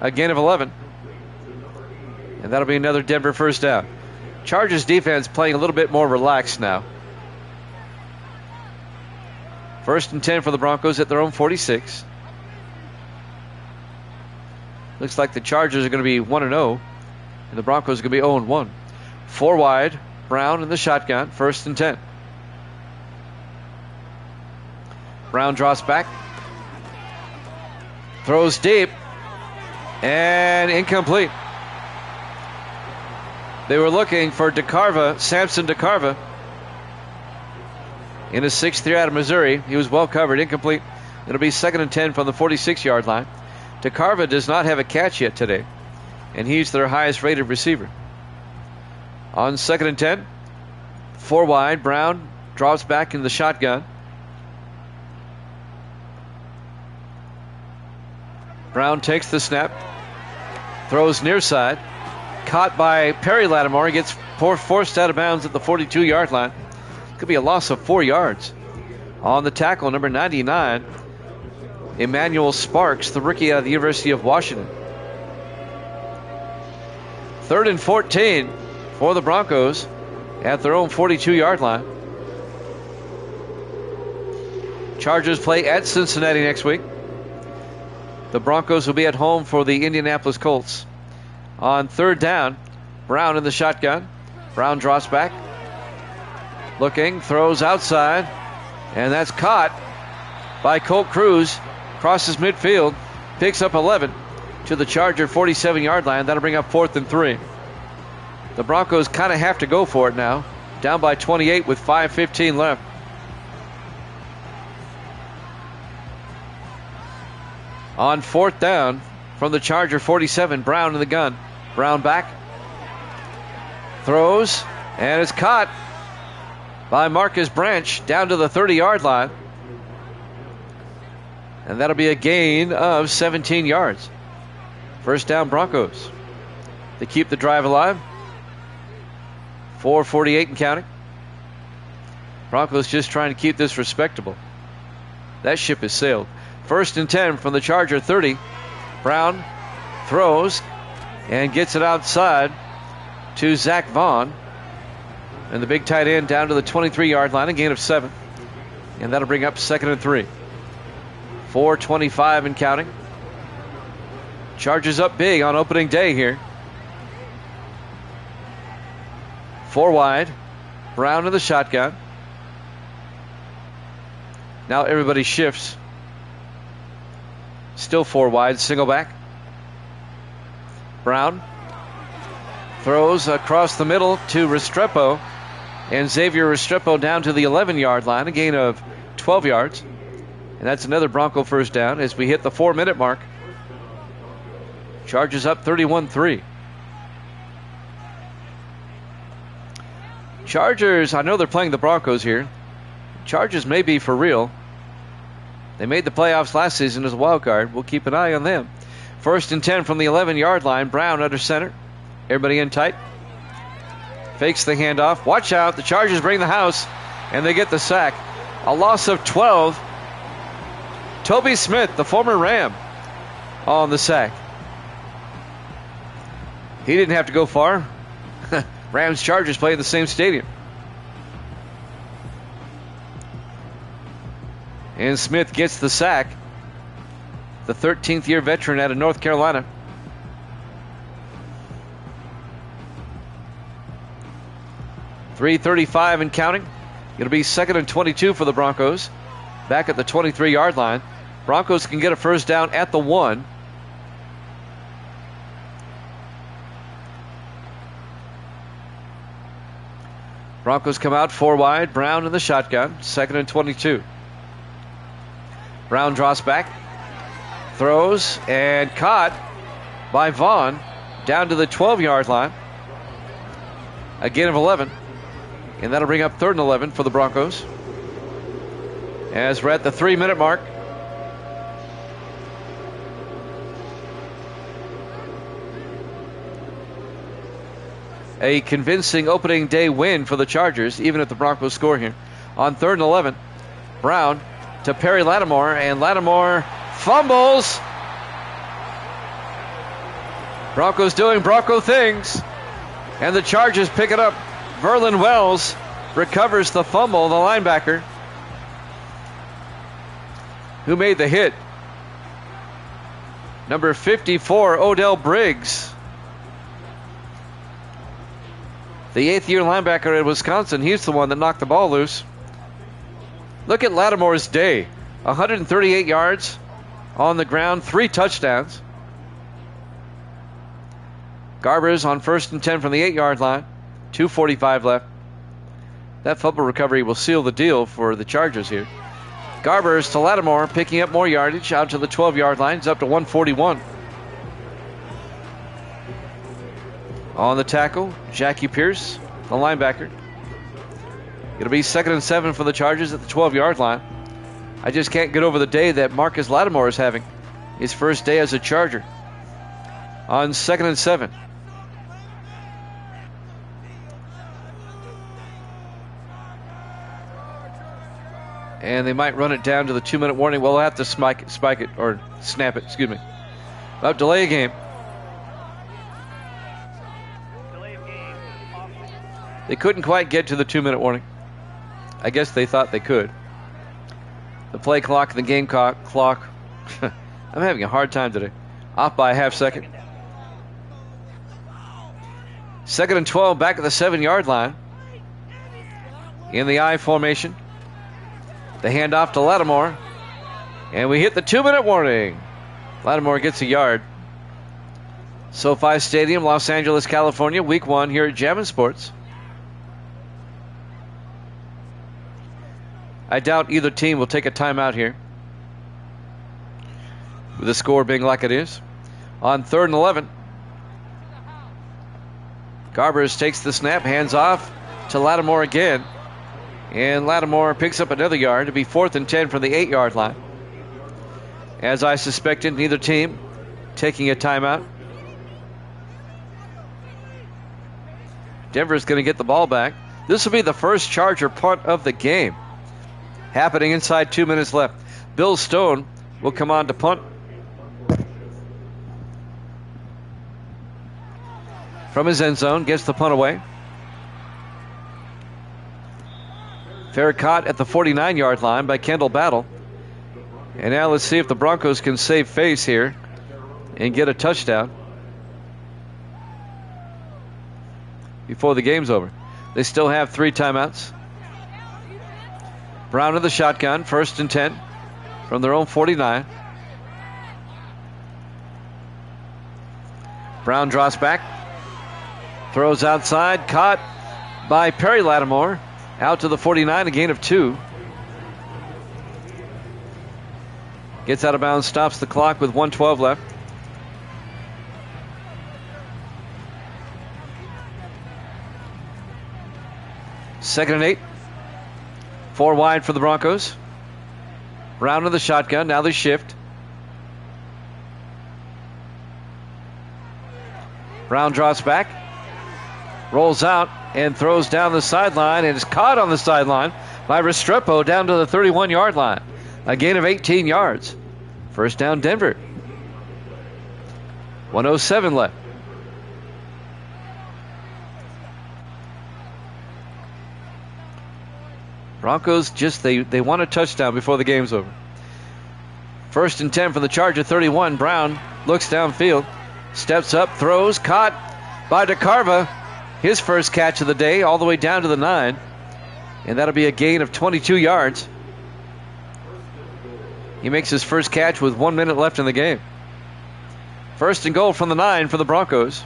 A gain of 11. And that'll be another Denver first down. Chargers defense playing a little bit more relaxed now. 1st and 10 for the Broncos at their own 46. Looks like the Chargers are going to be 1-0. And the Broncos are going to be 0-1. 4 wide. Brown in the shotgun. 1st and 10. Brown draws back. Throws deep. And incomplete. They were looking for Samson DeCarva. In his 6th year out of Missouri. He was well covered. Incomplete. It'll be 2nd and 10 from the 46-yard line. DeCarva does not have a catch yet today. And he's their highest rated receiver. On 2nd and 10. 4 wide. Brown drops back in the shotgun. Brown takes the snap. Throws near side. Caught by Perry Lattimore. He gets forced out of bounds at the 42-yard line. Could be a loss of 4 yards. On the tackle, number 99, Emmanuel Sparks, the rookie out of the University of Washington. 3rd and 14 for the Broncos at their own 42-yard line. Chargers play at Cincinnati next week. The Broncos will be at home for the Indianapolis Colts. On 3rd down, Brown in the shotgun. Brown draws back. Looking, throws outside, and that's caught by Colt Cruz. Crosses midfield. Picks up 11 to the Charger 47-yard line. That'll bring up 4th and 3. The Broncos kind of have to go for it now. Down by 28 with 5:15 left. On 4th down from the Charger 47, Brown in the gun. Brown back. Throws, and it's caught by Marcus Branch down to the 30-yard line. And that'll be a gain of 17 yards. First down Broncos. They keep the drive alive. 4:48 and counting. Broncos just trying to keep this respectable. That ship has sailed. 1st and 10 from the Charger 30. Brown throws and gets it outside to Zach Vaughn. And the big tight end down to the 23-yard line, a gain of 7. And that'll bring up 2nd and 3. 4:25 and counting. Chargers up big on opening day here. 4 wide. Brown in the shotgun. Now everybody shifts. Still 4 wide, single back. Brown throws across the middle to Restrepo. And Xavier Restrepo down to the 11-yard line, a gain of 12 yards. And that's another Bronco first down as we hit the 4-minute mark. Chargers up 31-3. Chargers, I know they're playing the Broncos here. Chargers may be for real. They made the playoffs last season as a wild card. We'll keep an eye on them. 1st and 10 from the 11-yard line. Brown under center. Everybody in tight. Fakes the handoff. Watch out. The Chargers bring the house, and they get the sack. A loss of 12. Toby Smith, the former Ram, on the sack. He didn't have to go far. Rams Chargers play in the same stadium. And Smith gets the sack. The 13th year veteran out of North Carolina. .335 and counting. It'll be 2nd and 22 for the Broncos. Back at the 23-yard line. Broncos can get a first down at the 1. Broncos come out 4 wide. Brown in the shotgun. 2nd and 22. Brown draws back. Throws and caught by Vaughn down to the 12-yard line. A gain of 11. And that'll bring up 3rd and 11 for the Broncos. As we're at the 3-minute mark. A convincing opening day win for the Chargers, even if the Broncos score here. On 3rd and 11, Brown to Perry Lattimore, and Lattimore fumbles. Broncos doing Bronco things, and the Chargers pick it up. Verlin Wells recovers the fumble, the linebacker who made the hit. Number 54, Odell Briggs. The 8th-year linebacker at Wisconsin, he's the one that knocked the ball loose. Look at Lattimore's day. 138 yards on the ground, 3 touchdowns. Garbers on 1st and 10 from the 8-yard line. 2:45 left. That fumble recovery will seal the deal for the Chargers here. Garbers to Lattimore, picking up more yardage out to the 12-yard line. It's up to 141. On the tackle, Jackie Pierce, the linebacker. It'll be 2nd and 7 for the Chargers at the 12-yard line. I just can't get over the day that Marcus Lattimore is having. His first day as a Charger. On 2nd and 7. And they might run it down to the 2-minute warning. Well, they'll have to spike it, or snap it, excuse me. Well, delay a game. They couldn't quite get to the 2-minute warning. I guess they thought they could. The play clock and the game clock. I'm having a hard time today. Off by a half second. 2nd and 12 back at the 7-yard line. In the I formation. The handoff to Lattimore. And we hit the 2-minute warning. Lattimore gets a yard. SoFi Stadium, Los Angeles, California, week 1 here at Jammin' Sports. I doubt either team will take a timeout here, with the score being like it is. On 3rd and 11. Garbers takes the snap, hands off to Lattimore again. And Lattimore picks up another yard to be 4th and 10 from the 8-yard line. As I suspected, neither team taking a timeout. Denver's going to get the ball back. This will be the first Charger punt of the game, happening inside 2 minutes left. Bill Stone will come on to punt. From his end zone, gets the punt away. Fair caught at the 49-yard line by Kendall Battle. And now let's see if the Broncos can save face here and get a touchdown before the game's over. They still have 3 timeouts. Brown in the shotgun, 1st and 10 from their own 49. Brown draws back, throws outside, caught by Perry Lattimore, out to the 49, a gain of 2. Gets out of bounds, stops the clock with 1:12 left. Second and 8. 4 wide for the Broncos. Brown in the shotgun. Now they shift. Brown drops back, rolls out, and throws down the sideline, and is caught on the sideline by Restrepo down to the 31-yard line. A gain of 18 yards. First down, Denver. 1:07 left. Broncos they want a touchdown before the game's over. 1st and 10 from the Charger 31. Brown looks downfield, steps up, throws, caught by DeCarva. His first catch of the day, all the way down to the 9. And that'll be a gain of 22 yards. He makes his first catch with 1 minute left in the game. 1st and goal from the 9 for the Broncos.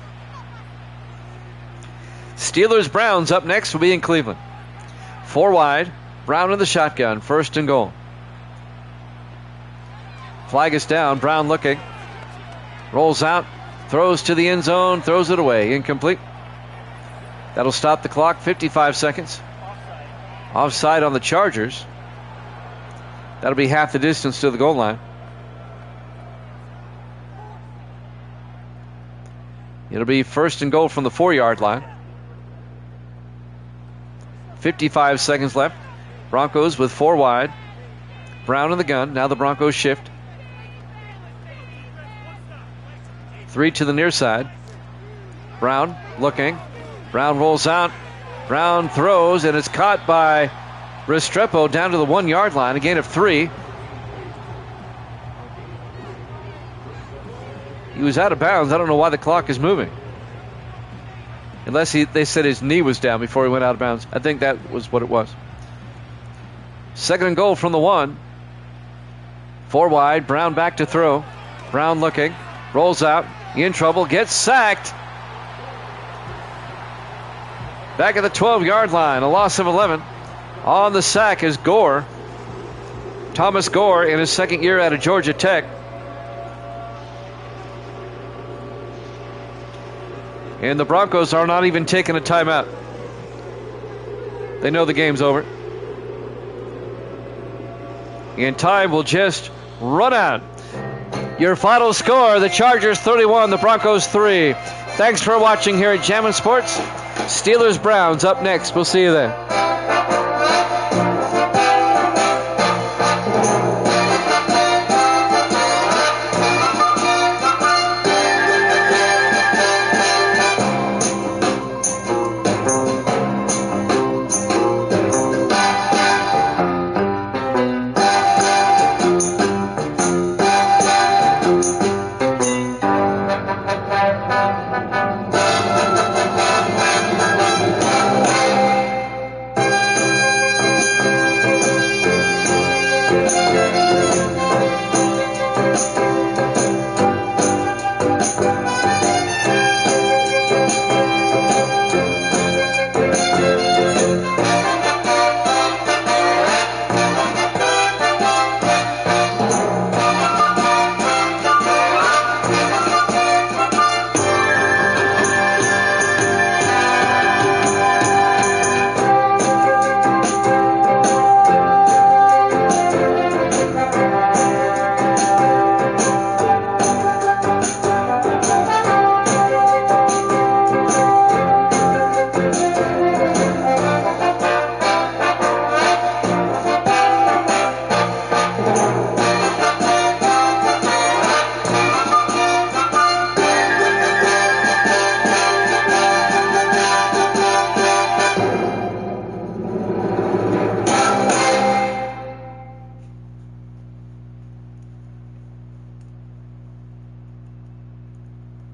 Steelers-Browns up next will be in Cleveland. 4 wide. Brown in the shotgun. 1st and goal. Flag is down. Brown looking. Rolls out. Throws to the end zone. Throws it away. Incomplete. That'll stop the clock. 55 seconds. Offside on the Chargers. That'll be half the distance to the goal line. It'll be 1st and goal from the 4-yard line. 55 seconds left. Broncos with 4 wide. Brown in the gun. Now the Broncos shift. 3 to the near side. Brown looking. Brown rolls out. Brown throws, and it's caught by Restrepo down to the 1-yard line. A gain of 3. He was out of bounds. I don't know why the clock is moving. Unless they said his knee was down before he went out of bounds. I think that was what it was. 2nd and goal from the 1. 4 wide. Brown back to throw. Brown looking. Rolls out. In trouble. Gets sacked. Back at the 12-yard line. A loss of 11. On the sack is Gore. Thomas Gore in his 2nd year out of Georgia Tech. And the Broncos are not even taking a timeout. They know the game's over. And time will just run out. Your final score, the Chargers 31, the Broncos 3. Thanks for watching here at Jammin' Sports. Steelers-Browns up next. We'll see you then.